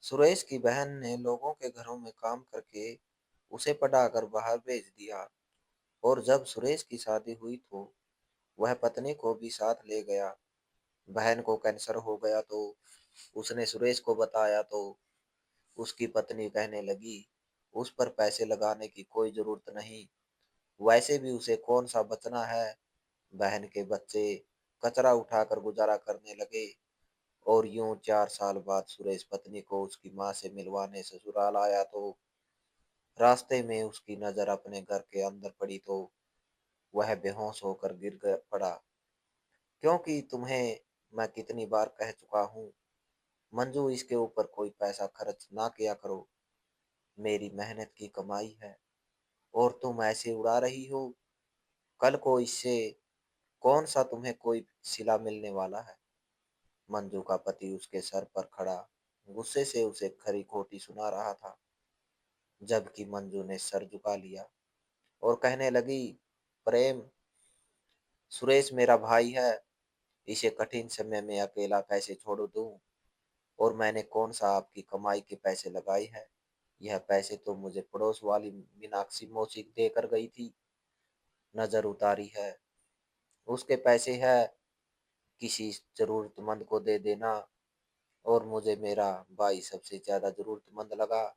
सुरेश की बहन ने लोगों के घरों में काम करके उसे पढ़ाकर बाहर भेज दिया। और जब सुरेश की शादी हुई तो वह पत्नी को भी साथ ले गया। बहन को कैंसर हो गया तो उसने सुरेश को बताया तो उसकी पत्नी कहने लगी, उस पर पैसे लगाने की कोई जरूरत नहीं, वैसे भी उसे कौन सा बचना है। बहन के बच्चे कचरा उठाकर गुजारा करने लगे। और यूं 4 साल बाद सुरेश पत्नी को उसकी माँ से मिलवाने ससुराल आया तो रास्ते में उसकी नजर अपने घर के अंदर पड़ी तो वह बेहोश होकर पड़ा। क्योंकि तुम्हें मैं कितनी बार कह चुका हूँ, मंजू इसके ऊपर कोई पैसा खर्च ना किया करो, मेरी मेहनत की कमाई है और तुम ऐसे उड़ा रही हो। कल को इससे कौन सा तुम्हें कोई सिला मिलने वाला है। मंजू का पति उसके सर पर खड़ा गुस्से से उसे खरी खोटी सुना रहा था, जबकि मंजू ने सर झुका लिया और कहने लगी, प्रेम, सुरेश मेरा भाई है, इसे कठिन समय में अकेला कैसे छोड़ दूं। और मैंने कौन सा आपकी कमाई के पैसे लगाए हैं। यह पैसे तो मुझे पड़ोस वाली मीनाक्षी मौसी देकर गई थी, नजर उतारी है, उसके पैसे है, किसी जरूरतमंद को दे देना। और मुझे मेरा भाई सबसे ज्यादा जरूरतमंद लगा,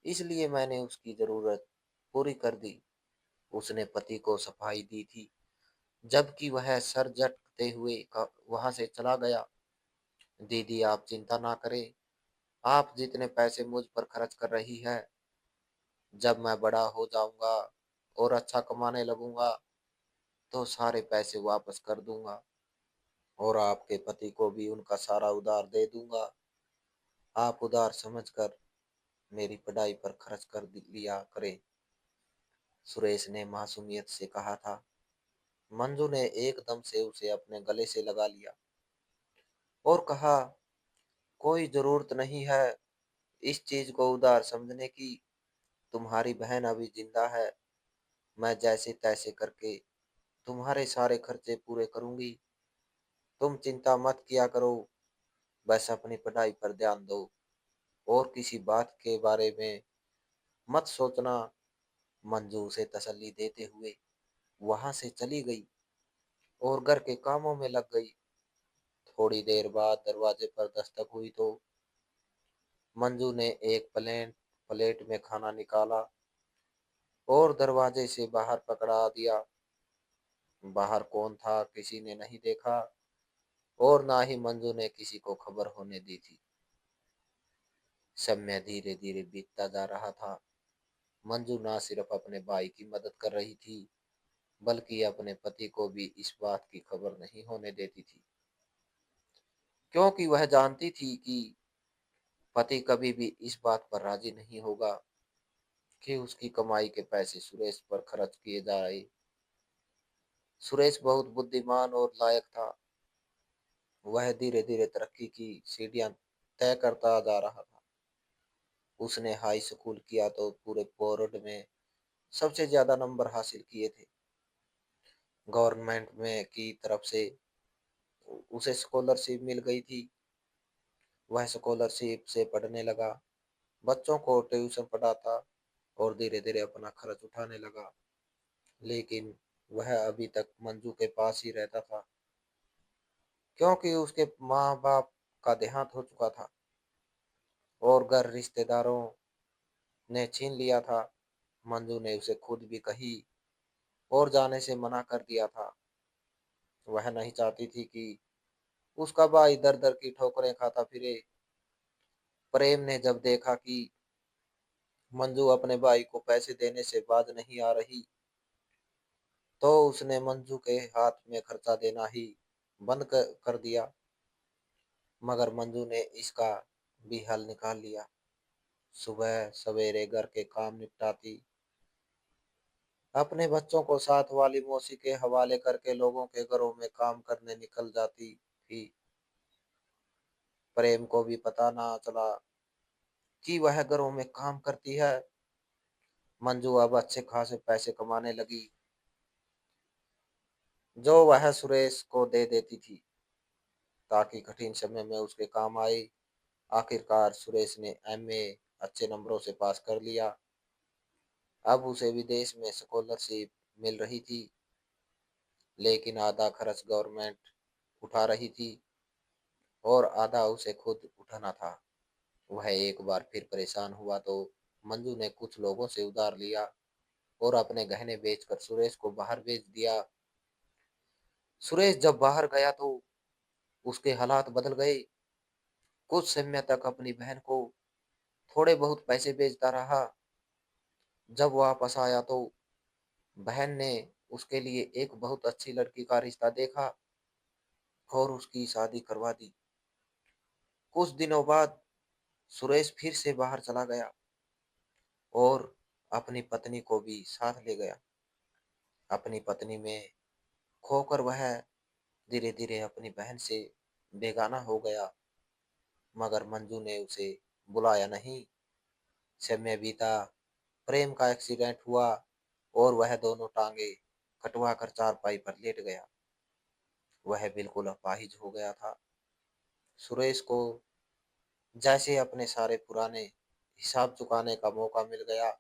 इसलिए मैंने उसकी जरूरत पूरी कर दी। उसने पति को सफाई दी थी, जबकि वह सर झटकते हुए वहां से चला गया। दीदी आप चिंता ना करें, आप जितने पैसे मुझ पर खर्च कर रही है, जब मैं बड़ा हो जाऊंगा और अच्छा कमाने लगूंगा तो सारे पैसे वापस कर दूंगा और आपके पति को भी उनका सारा उधार दे दूंगा। आप उधार समझकर मेरी पढ़ाई पर खर्च कर लिया करें। सुरेश ने मासूमियत से कहा था। मंजू ने एकदम से उसे अपने गले से लगा लिया और कहा, कोई जरूरत नहीं है इस चीज को उधार समझने की, तुम्हारी बहन अभी जिंदा है, मैं जैसे तैसे करके तुम्हारे सारे खर्चे पूरे करूंगी, तुम चिंता मत किया करो, बस अपनी पढ़ाई पर ध्यान दो और किसी बात के बारे में मत सोचना। मंजू उसे तसल्ली देते हुए वहां से चली गई और घर के कामों में लग गई। थोड़ी देर बाद दरवाजे पर दस्तक हुई तो मंजू ने एक प्लेट प्लेट में खाना निकाला और दरवाजे से बाहर पकड़ा दिया। बाहर कौन था किसी ने नहीं देखा और ना ही मंजू ने किसी को खबर होने दी थी। समय धीरे धीरे बीतता जा रहा था। मंजू ना सिर्फ अपने भाई की मदद कर रही थी, बल्कि अपने पति को भी इस बात की खबर नहीं होने देती थी, क्योंकि वह जानती थी कि पति कभी भी इस बात पर राजी नहीं होगा कि उसकी कमाई के पैसे सुरेश पर खर्च किए जाए। सुरेश बहुत बुद्धिमान और लायक था। वह धीरे धीरे तरक्की की सीढ़ियां तय करता जा रहा था। उसने हाई स्कूल किया तो पूरे बोर्ड में सबसे ज्यादा नंबर हासिल किए थे। गवर्नमेंट में की तरफ से उसे स्कॉलरशिप मिल गई थी। वह स्कॉलरशिप से पढ़ने लगा, बच्चों को ट्यूशन पढ़ाता और धीरे धीरे अपना खर्च उठाने लगा। लेकिन वह अभी तक मंजू के पास ही रहता था, क्योंकि उसके माँ बाप का देहांत हो चुका था और घर रिश्तेदारों ने छीन लिया था। मंजू ने उसे खुद भी कही और जाने से मना कर दिया था। वह नहीं चाहती थी कि उसका भाई दर दर की ठोकरें खाता फिरे। प्रेम ने जब देखा कि मंजू अपने भाई को पैसे देने से बाज नहीं आ रही तो उसने मंजू के हाथ में खर्चा देना ही बंद कर दिया। मगर मंजू ने इसका भी हल निकाल लिया। सुबह सवेरे घर के काम निपटाती, अपने बच्चों को साथ वाली मौसी के हवाले करके लोगों के घरों में काम करने निकल जाती थी। प्रेम को भी पता ना चला कि वह घरों में काम करती है। मंजू अब अच्छे खासे पैसे कमाने लगी, जो वह सुरेश को दे देती थी ताकि कठिन समय में उसके काम आए। आखिरकार सुरेश ने एमए अच्छे नंबरों से पास कर लिया। अब उसे विदेश में स्कॉलरशिप मिल रही थी, लेकिन आधा खर्च गवर्नमेंट उठा रही थी और आधा उसे खुद उठाना था। वह एक बार फिर परेशान हुआ तो मंजू ने कुछ लोगों से उधार लिया और अपने गहने बेचकर सुरेश को बाहर भेज दिया। सुरेश जब बाहर गया तो उसके हालात बदल गए। कुछ समय तक अपनी बहन को थोड़े बहुत पैसे भेजता रहा। जब वापस आया तो बहन ने उसके लिए एक बहुत अच्छी लड़की का रिश्ता देखा और उसकी शादी करवा दी। कुछ दिनों बाद सुरेश फिर से बाहर चला गया और अपनी पत्नी को भी साथ ले गया। अपनी पत्नी में खोकर वह धीरे धीरे अपनी बहन से बेगाना हो गया, मगर मंजू ने उसे बुलाया नहीं। समय बीता, प्रेम का एक्सीडेंट हुआ और वह दोनों टांगे कटवा कर चारपाई पर लेट गया। वह बिल्कुल अपाहिज हो गया था। सुरेश को जैसे अपने सारे पुराने हिसाब चुकाने का मौका मिल गया।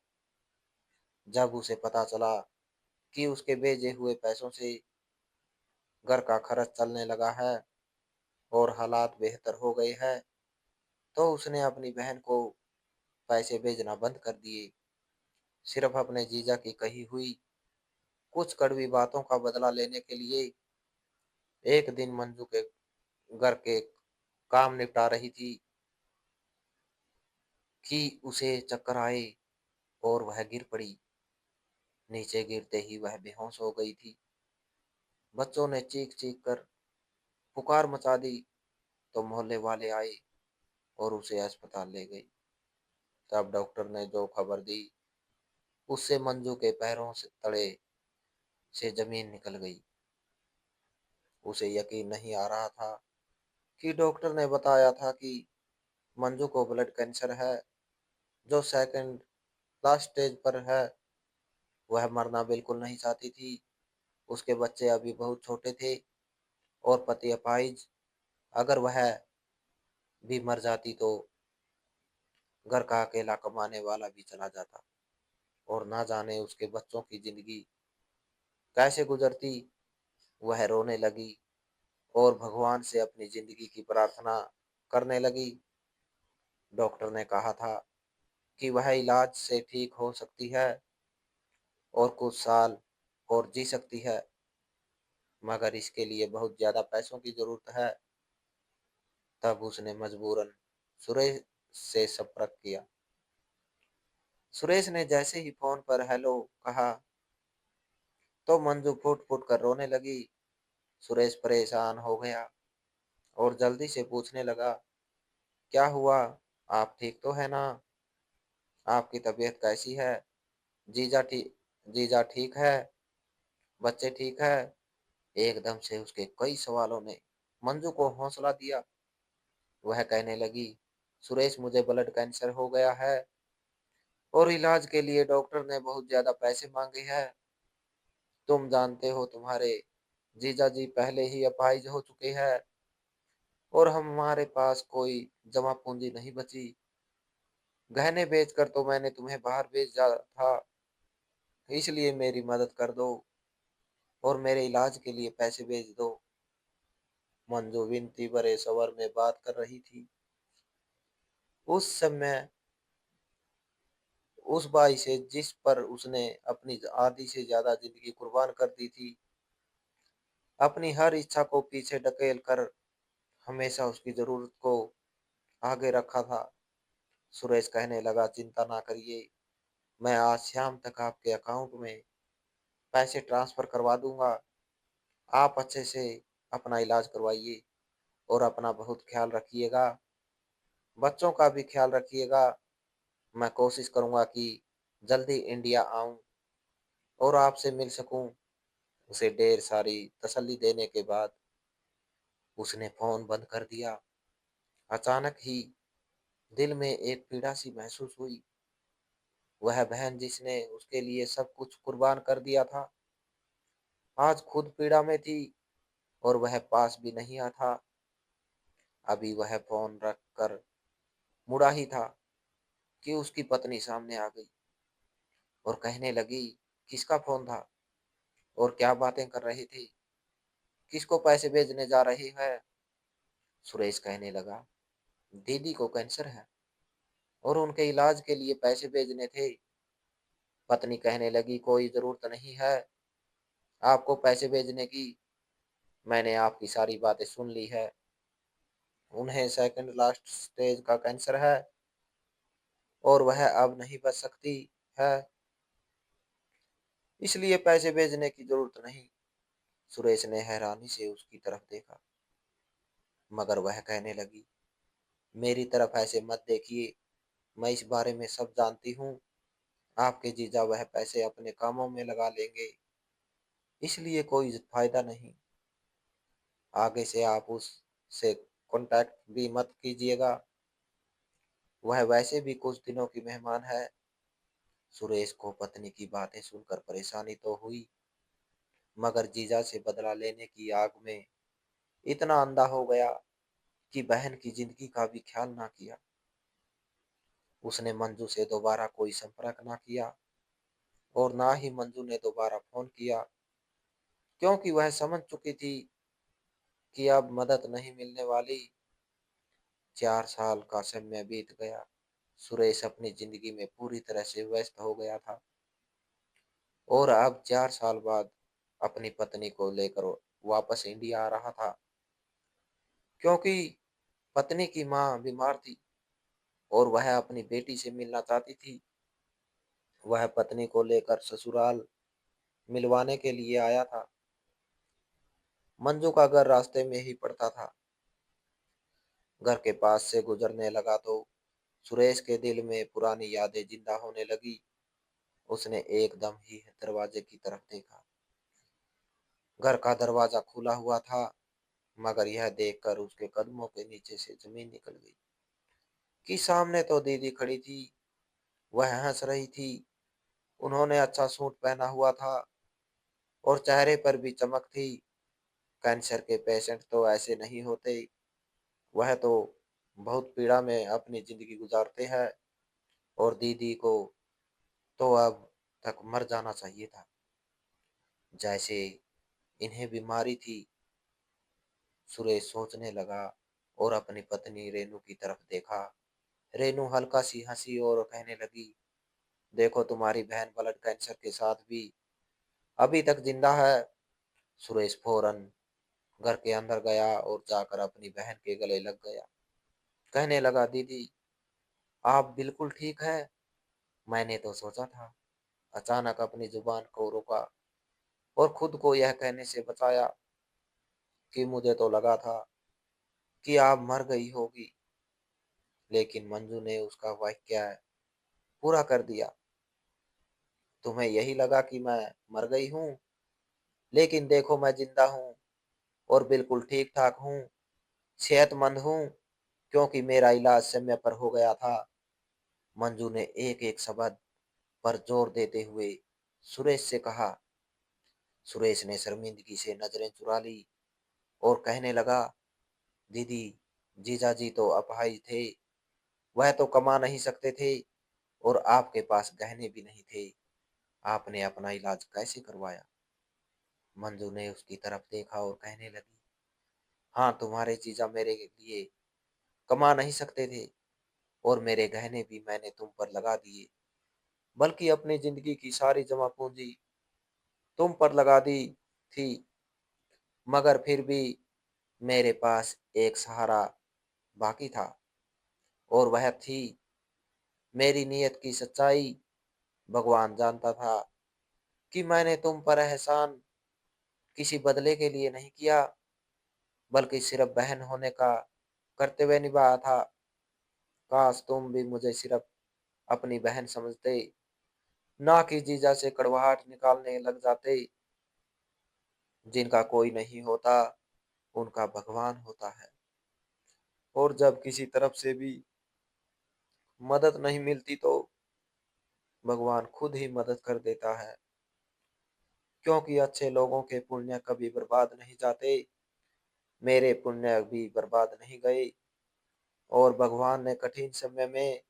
जब उसे पता चला कि उसके भेजे हुए पैसों से घर का खर्च चलने लगा है और हालात बेहतर हो गए हैं, तो उसने अपनी बहन को पैसे भेजना बंद कर दिए। सिर्फ अपने जीजा की कही हुई कुछ कड़वी बातों का बदला लेने के लिए। एक दिन मंजू के घर के काम निपटा रही थी कि उसे चक्कर आए और वह गिर पड़ी। नीचे गिरते ही वह बेहोश हो गई थी। बच्चों ने चीख चीख कर पुकार मचा दी तो मोहल्ले वाले आए और उसे अस्पताल ले गए। तब डॉक्टर ने जो खबर दी उससे मंजू के पैरों से तले से जमीन निकल गई। उसे यकीन नहीं आ रहा था कि डॉक्टर ने बताया था कि मंजू को ब्लड कैंसर है, जो सेकंड लास्ट स्टेज पर है। वह मरना बिल्कुल नहीं चाहती थी। उसके बच्चे अभी बहुत छोटे थे और पति अपाहिज। अगर वह भी मर जाती तो घर का अकेला कमाने वाला भी चला जाता और ना जाने उसके बच्चों की जिंदगी कैसे गुजरती। वह रोने लगी और भगवान से अपनी जिंदगी की प्रार्थना करने लगी। डॉक्टर ने कहा था कि वह इलाज से ठीक हो सकती है और कुछ साल और जी सकती है, मगर इसके लिए बहुत ज्यादा पैसों की जरूरत है। तब उसने मजबूरन सुरेश से संपर्क किया। सुरेश ने जैसे ही फोन पर हेलो कहा तो मंजू फूट फूट कर रोने लगी। सुरेश परेशान हो गया और जल्दी से पूछने लगा, क्या हुआ? आप ठीक तो है ना? आपकी तबीयत कैसी है? जीजा ठीक जीजा ठीक है? बच्चे ठीक है? एकदम से उसके कई सवालों ने मंजू को हौसला दिया। वह कहने लगी, सुरेश मुझे ब्लड कैंसर हो गया है और इलाज के लिए डॉक्टर ने बहुत ज्यादा पैसे मांगे हैं। तुम जानते हो तुम्हारे जीजा जी पहले ही अपाहिज हो चुके हैं और हमारे पास कोई जमा पूंजी नहीं बची। गहने बेचकर तो मैंने तुम्हें बाहर भेजा था, इसलिए मेरी मदद कर दो और मेरे इलाज के लिए पैसे भेज दो। मंजू विनती भरे स्वर में बात कर रही थी। उस समय उस बाई से जिस पर उसने अपनी आधी से ज्यादा जिंदगी कुर्बान कर दी थी, अपनी हर इच्छा को पीछे ढकेल कर हमेशा उसकी जरूरत को आगे रखा था। सुरेश कहने लगा, चिंता ना करिए, मैं आज शाम तक आपके अकाउंट में पैसे ट्रांसफर करवा दूंगा। आप अच्छे से अपना इलाज करवाइए और अपना बहुत ख्याल रखिएगा। बच्चों का भी ख्याल रखिएगा। मैं कोशिश करूंगा कि जल्दी इंडिया आऊं और आपसे मिल सकूं। उसे ढेर सारी तसल्ली देने के बाद उसने फोन बंद कर दिया। अचानक ही दिल में एक पीड़ा सी महसूस हुई। वह बहन जिसने उसके लिए सब कुछ कुर्बान कर दिया था, आज खुद पीड़ा में थी और वह पास भी नहीं आ था। अभी वह फोन रख कर मुड़ा ही था कि उसकी पत्नी सामने आ गई और कहने लगी, किसका फोन था और क्या बातें कर रही थी, किसको पैसे भेजने जा रही है। सुरेश कहने लगा, दीदी को कैंसर है और उनके इलाज के लिए पैसे भेजने थे। पत्नी कहने लगी, कोई जरूरत नहीं है आपको पैसे भेजने की, मैंने आपकी सारी बातें सुन ली है। उन्हें सेकंड लास्ट स्टेज का कैंसर है और वह अब नहीं बच सकती है, इसलिए पैसे भेजने की जरूरत नहीं। सुरेश ने हैरानी से उसकी तरफ देखा, मगर वह कहने लगी, मेरी तरफ ऐसे मत देखिए, मैं इस बारे में सब जानती हूँ। आपके जीजा वह पैसे अपने कामों में लगा लेंगे, इसलिए कोई फायदा नहीं। आगे से आप उससे कांटेक्ट भी मत कीजिएगा, वह वैसे भी कुछ दिनों की मेहमान है। सुरेश को पत्नी की बातें सुनकर परेशानी तो हुई, मगर जीजा से बदला लेने की आग में इतना अंधा हो गया कि बहन की जिंदगी का भी ख्याल ना किया। उसने मंजू से दोबारा कोई संपर्क ना किया और ना ही मंजू ने दोबारा फोन किया, क्योंकि वह समझ चुकी थी कि अब मदद नहीं मिलने वाली। 4 साल का समय बीत गया। सुरेश अपनी जिंदगी में पूरी तरह से व्यस्त हो गया था और अब 4 साल बाद अपनी पत्नी को लेकर वापस इंडिया आ रहा था, क्योंकि पत्नी की मां बीमार थी और वह अपनी बेटी से मिलना चाहती थी। वह पत्नी को लेकर ससुराल मिलवाने के लिए आया था। मंजू का घर रास्ते में ही पड़ता था। घर के पास से गुजरने लगा तो सुरेश के दिल में पुरानी यादें जिंदा होने लगी। उसने एकदम ही दरवाजे की तरफ देखा। घर का दरवाजा खुला हुआ था, मगर यह देखकर उसके कदमों के नीचे से जमीन निकल गई कि सामने तो दीदी खड़ी थी। वह हंस रही थी। उन्होंने अच्छा सूट पहना हुआ था और चेहरे पर भी चमक थी। कैंसर के पेशेंट तो ऐसे नहीं होते, वह तो बहुत पीड़ा में अपनी जिंदगी गुजारते हैं और दीदी को तो अब तक मर जाना चाहिए था, जैसे इन्हें बीमारी थी। सुरेश सोचने लगा और अपनी पत्नी रेनू की तरफ देखा। रेनू हल्का सी हंसी और कहने लगी, देखो तुम्हारी बहन ब्लड कैंसर के साथ भी अभी तक जिंदा है। सुरेश फौरन घर के अंदर गया और जाकर अपनी बहन के गले लग गया। कहने लगा, दीदी आप बिल्कुल ठीक है, मैंने तो सोचा था। अचानक अपनी जुबान को रोका और खुद को यह कहने से बचाया कि मुझे तो लगा था कि आप मर गई होगी, लेकिन मंजू ने उसका वाक्य पूरा कर दिया। तुम्हें यही लगा कि मैं मर गई हूँ, लेकिन देखो मैं जिंदा हूँ और बिल्कुल ठीक ठाक हूँ, सेहतमंद हूँ, क्योंकि मेरा इलाज समय पर हो गया था। मंजू ने एक एक शब्द पर जोर देते हुए सुरेश से कहा। सुरेश ने शर्मिंदगी से नजरें चुरा ली और कहने लगा, दीदी जीजा जी तो अपाहिज थे, वह तो कमा नहीं सकते थे और आपके पास गहने भी नहीं थे, आपने अपना इलाज कैसे करवाया। मंजू ने उसकी तरफ देखा और कहने लगी, हाँ तुम्हारे जीजा मेरे लिए कमा नहीं सकते थे और मेरे गहने भी मैंने तुम पर लगा दिए, बल्कि अपनी जिंदगी की सारी जमा पूंजी तुम पर लगा दी थी, मगर फिर भी मेरे पास एक सहारा बाकी था और वह थी मेरी नीयत की सच्चाई। भगवान जानता था कि मैंने तुम पर एहसान किसी बदले के लिए नहीं किया, बल्कि सिर्फ बहन होने का कर्तव्य निभाया था। काश तुम भी मुझे सिर्फ अपनी बहन समझते, ना कि जीजा से कड़वाहट निकालने लग जाते। जिनका कोई नहीं होता उनका भगवान होता है, और जब किसी तरफ से भी मदद नहीं मिलती तो भगवान खुद ही मदद कर देता है, क्योंकि अच्छे लोगों के पुण्य कभी बर्बाद नहीं जाते। मेरे पुण्य भी बर्बाद नहीं गए। और भगवान ने कठिन समय में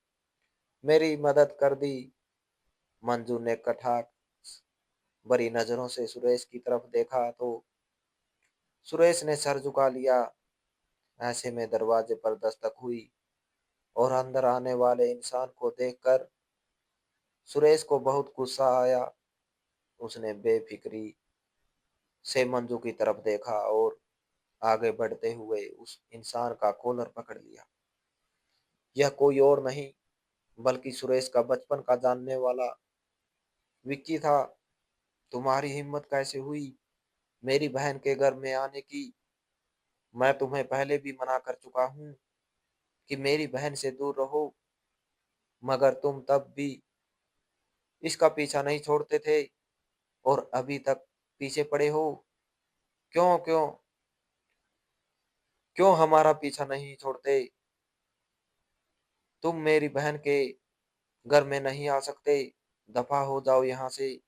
मेरी मदद कर दी। मंजू ने कटाक्ष भरी नजरों से सुरेश की तरफ देखा तो सुरेश ने सर झुका लिया। ऐसे में दरवाजे पर दस्तक हुई और अंदर आने वाले इंसान को देखकर सुरेश को बहुत गुस्सा आया। उसने बेफिक्री से मंजू की तरफ देखा और आगे बढ़ते हुए उस इंसान का कॉलर पकड़ लिया। यह कोई और नहीं बल्कि सुरेश का बचपन का जानने वाला विक्की था। तुम्हारी हिम्मत कैसे हुई मेरी बहन के घर में आने की? मैं तुम्हें पहले भी मना कर चुका हूँ कि मेरी बहन से दूर रहो, मगर तुम तब भी इसका पीछा नहीं छोड़ते थे और अभी तक पीछे पड़े हो। क्यों क्यों क्यों हमारा पीछा नहीं छोड़ते? तुम मेरी बहन के घर में नहीं आ सकते, दफा हो जाओ यहाँ से।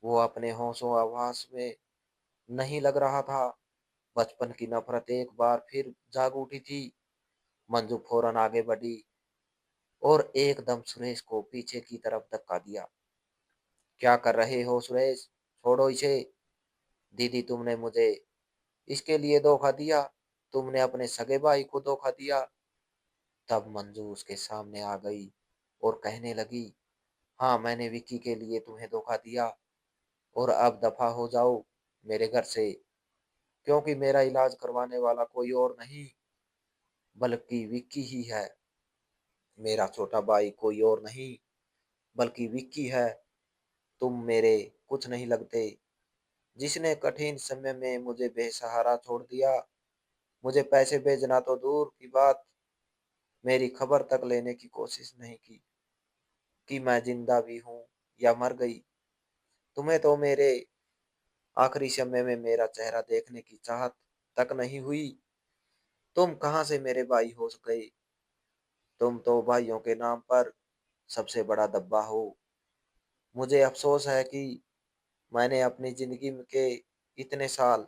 वो अपने होशो आवास में नहीं लग रहा था। बचपन की नफरत एक बार फिर जाग उठी थी। मंजू फौरन आगे बढ़ी और एकदम सुरेश को पीछे की तरफ धक्का दिया। क्या कर रहे हो सुरेश? छोड़ो इसे। दीदी तुमने मुझे इसके लिए धोखा दिया, तुमने अपने सगे भाई को धोखा दिया। तब मंजू उसके सामने आ गई और कहने लगी, हाँ मैंने विक्की के लिए तुम्हें धोखा दिया और अब दफा हो जाओ मेरे घर से, क्योंकि मेरा इलाज करवाने वाला कोई और नहीं बल्कि विक्की ही है। मेरा छोटा भाई कोई और नहीं बल्कि विक्की है। तुम मेरे कुछ नहीं लगते, जिसने कठिन समय में मुझे बेसहारा छोड़ दिया। मुझे पैसे भेजना तो दूर की बात, मेरी खबर तक लेने की कोशिश नहीं की कि मैं जिंदा भी हूँ या मर गई। तुम्हें तो मेरे आखिरी समय में मेरा चेहरा देखने की चाहत तक नहीं हुई। तुम कहाँ से मेरे भाई हो गए? तुम तो भाइयों के नाम पर सबसे बड़ा दब्बा हो। मुझे अफसोस है कि मैंने अपनी जिंदगी के इतने साल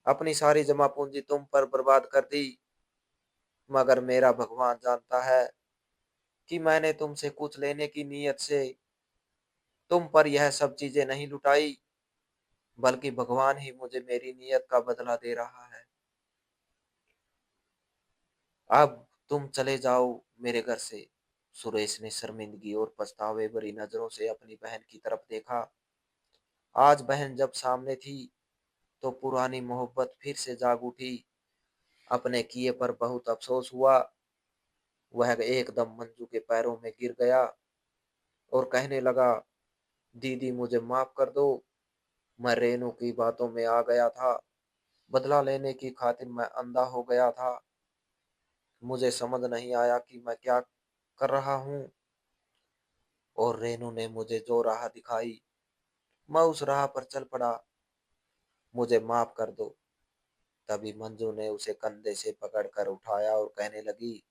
अपनी सारी जमा पूंजी तुम पर बर्बाद कर दी, मगर मेरा भगवान जानता है कि मैंने तुमसे कुछ लेने की नीयत से तुम पर यह सब चीजें नहीं लुटाई, बल्कि भगवान ही मुझे मेरी नीयत का बदला दे रहा है। अब तुम चले जाओ मेरे घर से। सुरेश ने शर्मिंदगी और पछतावे भरी नजरों से अपनी बहन की तरफ देखा। आज बहन जब सामने थी तो पुरानी मोहब्बत फिर से जाग उठी। अपने किए पर बहुत अफसोस हुआ। वह एकदम मंजू के पैरों में गिर गया और कहने लगा, दीदी मुझे माफ कर दो। मैं रेनू की बातों में आ गया था, बदला लेने की खातिर मैं अंधा हो गया था। मुझे समझ नहीं आया कि मैं क्या कर रहा हूँ और रेनू ने मुझे जो राह दिखाई मैं उस राह पर चल पड़ा। मुझे माफ कर दो। तभी मंजू ने उसे कंधे से पकड़कर उठाया और कहने लगी,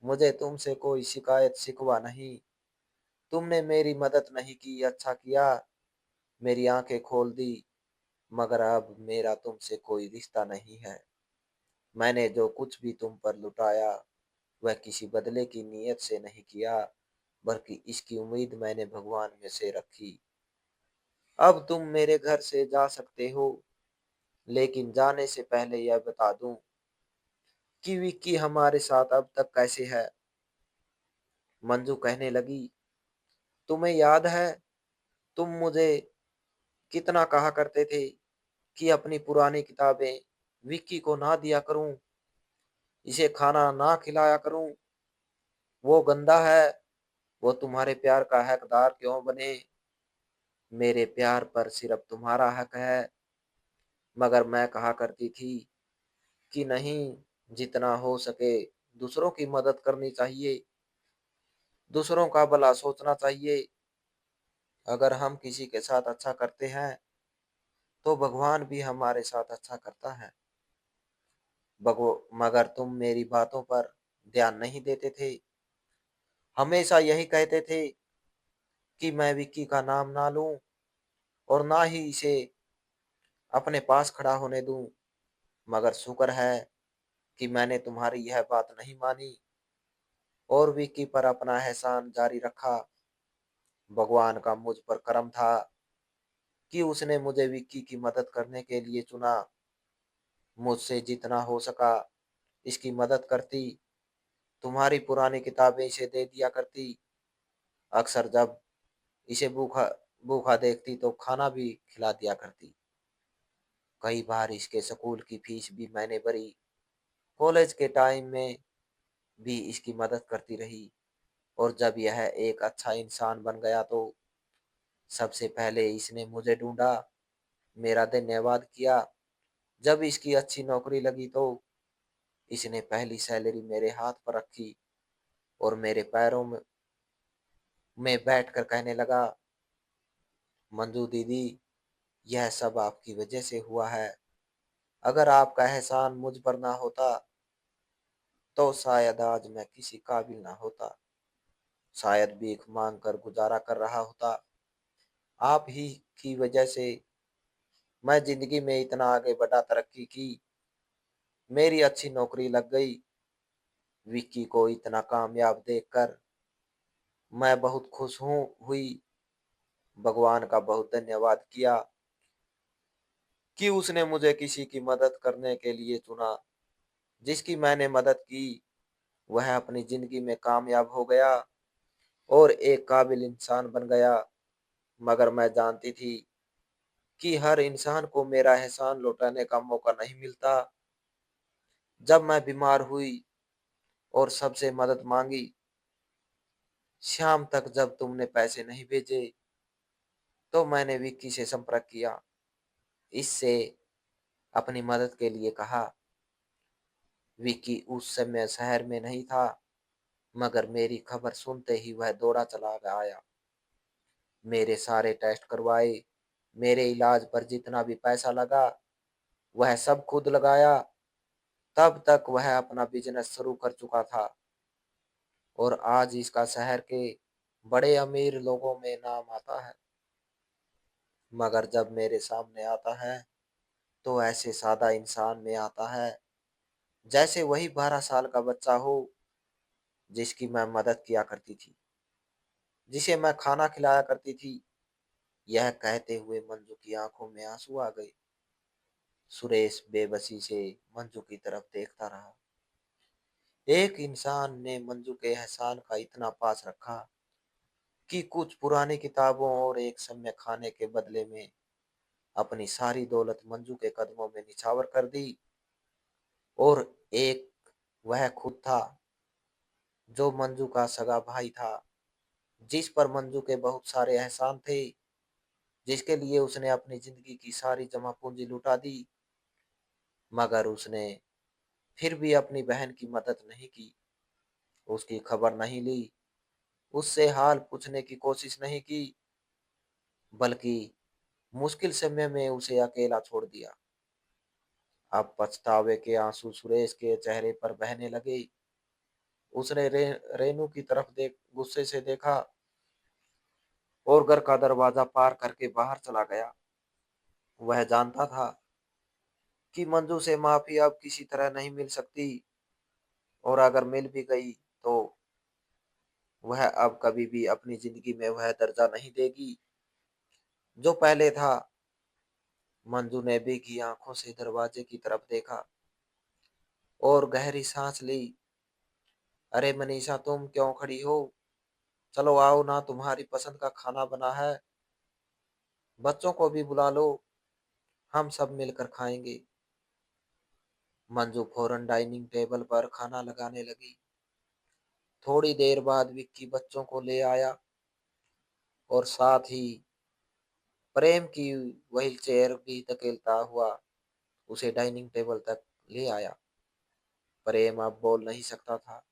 मुझे तुमसे कोई शिकायत शिकवा नहीं। तुमने मेरी मदद नहीं की, अच्छा किया, मेरी आंखें खोल दी, मगर अब मेरा तुमसे कोई रिश्ता नहीं है। मैंने जो कुछ भी तुम पर लुटाया वह किसी बदले की नीयत से नहीं किया, बल्कि इसकी उम्मीद मैंने भगवान में से रखी। अब तुम मेरे घर से जा सकते हो, लेकिन जाने से पहले यह बता दूं कि विक्की हमारे साथ अब तक कैसे है। मंजू कहने लगी, तुम्हें याद है तुम मुझे कितना कहा करते थे कि अपनी पुरानी किताबें विक्की को ना दिया करूं, इसे खाना ना खिलाया करूं, वो गंदा है, वो तुम्हारे प्यार का हकदार क्यों बने? मेरे प्यार पर सिर्फ तुम्हारा हक है। मगर मैं कहा करती थी कि नहीं, जितना हो सके दूसरों की मदद करनी चाहिए, दूसरों का भला सोचना चाहिए। अगर हम किसी के साथ अच्छा करते हैं तो भगवान भी हमारे साथ अच्छा करता है। मगर तुम मेरी बातों पर ध्यान नहीं देते थे, हमेशा यही कहते थे कि मैं विक्की का नाम ना लूं और ना ही इसे अपने पास खड़ा होने दूं। मगर शुक्र है कि मैंने तुम्हारी यह बात नहीं मानी और विक्की पर अपना एहसान जारी रखा। भगवान का मुझ पर करम था कि उसने मुझे विक्की की मदद करने के लिए चुना। मुझसे जितना हो सका इसकी मदद करती। तुम्हारी पुरानी किताबें इसे दे दिया करती। अक्सर जब इसे भूखा भूखा देखती तो खाना भी खिला दिया करती। कई बार इसके स्कूल की फीस भी मैंने भरी। कॉलेज के टाइम में भी इसकी मदद करती रही। और जब यह एक अच्छा इंसान बन गया तो सबसे पहले इसने मुझे ढूंढा, मेरा धन्यवाद किया। जब इसकी अच्छी नौकरी लगी तो इसने पहली सैलरी मेरे हाथ पर रखी और मेरे पैरों में बैठकर कहने लगा, मंजू दीदी, यह सब आपकी वजह से हुआ है। अगर आपका एहसान मुझ पर ना होता तो शायद आज मैं किसी काबिल ना होता। शायद भीख मांग कर गुजारा कर रहा होता। आप ही की वजह से मैं जिंदगी में इतना आगे बढ़ा, तरक्की की, मेरी अच्छी नौकरी लग गई। विक्की को इतना कामयाब देखकर मैं बहुत खुश हुई। भगवान का बहुत धन्यवाद किया कि उसने मुझे किसी की मदद करने के लिए चुना। जिसकी मैंने मदद की वह अपनी जिंदगी में कामयाब हो गया और एक काबिल इंसान बन गया। मगर मैं जानती थी कि हर इंसान को मेरा एहसान लौटाने का मौका नहीं मिलता। जब मैं बीमार हुई और सबसे मदद मांगी, शाम तक जब तुमने पैसे नहीं भेजे, तो मैंने विक्की से संपर्क किया। इससे अपनी मदद के लिए कहा। विक्की उस समय शहर में नहीं था, मगर मेरी खबर सुनते ही वह दौड़ा चला आया। मेरे सारे टेस्ट करवाए। मेरे इलाज पर जितना भी पैसा लगा वह सब खुद लगाया। तब तक वह अपना बिजनेस शुरू कर चुका था और आज इसका शहर के बड़े अमीर लोगों में नाम आता है। मगर जब मेरे सामने आता है तो ऐसे सादा इंसान में आता है जैसे वही 12 साल का बच्चा हो जिसकी मैं मदद किया करती थी, जिसे मैं खाना खिलाया करती थी। यह कहते हुए मंजू की आंखों में आंसू आ गए। सुरेश बेबसी से मंजू की तरफ देखता रहा। एक इंसान ने मंजू के एहसान का इतना पास रखा कि कुछ पुरानी किताबों और एक समय खाने के बदले में अपनी सारी दौलत मंजू के कदमों में निछावर कर दी। और एक वह खुद था जो मंजू का सगा भाई था, जिस पर मंजू के बहुत सारे एहसान थे, जिसके लिए उसने अपनी जिंदगी की सारी जमा पूंजी लुटा दी। मगर उसने फिर भी अपनी बहन की मदद नहीं की, उसकी खबर नहीं ली, उससे हाल पूछने की कोशिश नहीं की, बल्कि मुश्किल समय में उसे अकेला छोड़ दिया। अब पछतावे के आंसू सुरेश के चेहरे पर बहने लगे। उसने रेनू की तरफ देख गुस्से से देखा और घर का दरवाजा पार करके बाहर चला गया। वह जानता था कि मंजू से माफी अब किसी तरह नहीं मिल सकती और अगर मिल भी गई तो वह अब कभी भी अपनी जिंदगी में वह दर्जा नहीं देगी जो पहले था। मंजू ने भीगी आंखों से दरवाजे की तरफ देखा और गहरी सांस ली। अरे मनीषा, तुम क्यों खड़ी हो? चलो आओ ना, तुम्हारी पसंद का खाना बना है। बच्चों को भी बुला लो, हम सब मिलकर खाएंगे। मंजू फौरन डाइनिंग टेबल पर खाना लगाने लगी। थोड़ी देर बाद विक्की बच्चों को ले आया और साथ ही प्रेम की व्हील चेयर भी धकेलता हुआ उसे डाइनिंग टेबल तक ले आया। प्रेम अब बोल नहीं सकता था,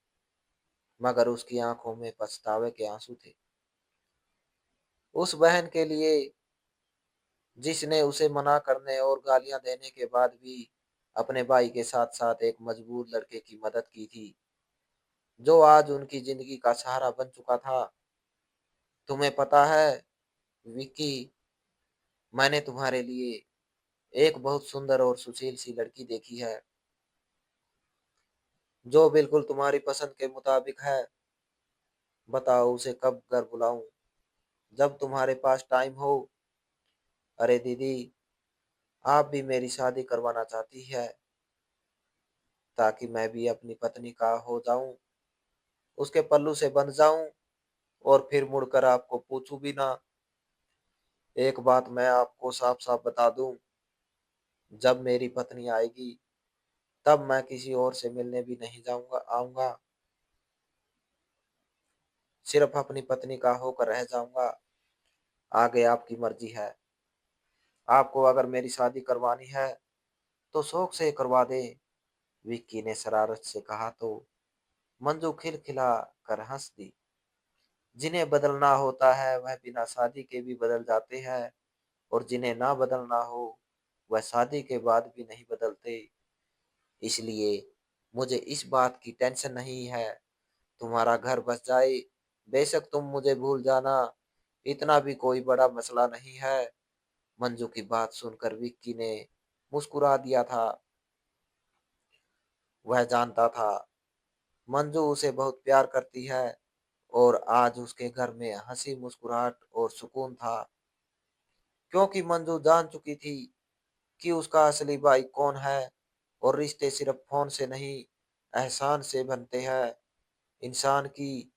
मगर उसकी आंखों में पछतावे के आंसू थे। उस बहन के लिए जिसने उसे मना करने और गालियां देने के बाद भी अपने भाई के साथ साथ एक मजबूर लड़के की मदद की थी, जो आज उनकी जिंदगी का सहारा बन चुका था। तुम्हें पता है विक्की, मैंने तुम्हारे लिए एक बहुत सुंदर और सुशील सी लड़की देखी है। जो बिल्कुल तुम्हारी पसंद के मुताबिक है। बताओ उसे कब घर बुलाऊं? जब तुम्हारे पास टाइम हो। अरे दीदी, आप भी मेरी शादी करवाना चाहती है ताकि मैं भी अपनी पत्नी का हो जाऊं, उसके पल्लू से बंध जाऊं और फिर मुड़कर आपको पूछूं भी ना। एक बात मैं आपको साफ साफ बता दूं, जब मेरी पत्नी आएगी तब मैं किसी और से मिलने भी नहीं जाऊंगा आऊंगा, सिर्फ अपनी पत्नी का होकर रह जाऊंगा। आगे आपकी मर्जी है। आपको अगर मेरी शादी करवानी है तो शौक से करवा दे, विक्की ने शरारत से कहा तो मंजू खिलखिला कर हंस दी। जिन्हें बदलना होता है वह बिना शादी के भी बदल जाते हैं, और जिन्हें ना बदलना हो वह शादी के बाद भी नहीं बदलते। इसलिए मुझे इस बात की टेंशन नहीं है, तुम्हारा घर बस जाए, बेशक तुम मुझे भूल जाना, इतना भी कोई बड़ा मसला नहीं है। मंजू की बात सुनकर विक्की ने मुस्कुरा दिया था। वह जानता था मंजू उसे बहुत प्यार करती है, और आज उसके घर में हंसी मुस्कुराहट और सुकून था, क्योंकि मंजू जान चुकी थी कि उसका असली भाई कौन है। और रिश्ते सिर्फ फोन से नहीं, एहसान से बनते हैं। इंसान की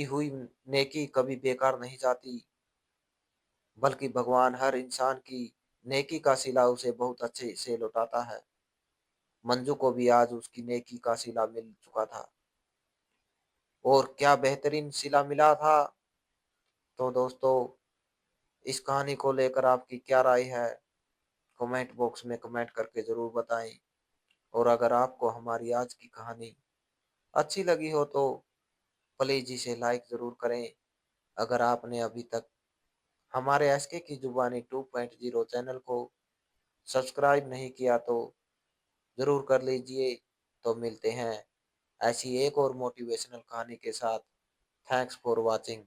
हुई नेकी कभी बेकार नहीं जाती, बल्कि भगवान हर इंसान की नेकी का सिला उसे बहुत अच्छे से लौटाता है। मंजू को भी आज उसकी नेकी का सिला मिल चुका था, और क्या बेहतरीन सिला मिला था। तो दोस्तों, इस कहानी को लेकर आपकी क्या राय है? कमेंट बॉक्स में कमेंट करके जरूर बताएं। और अगर आपको हमारी आज की कहानी अच्छी लगी हो तो प्लीज इसे लाइक जरूर करें। अगर आपने अभी तक हमारे एसके की जुबानी 2.0 चैनल को सब्सक्राइब नहीं किया तो जरूर कर लीजिए। तो मिलते हैं ऐसी एक और मोटिवेशनल कहानी के साथ। Thanks for watching.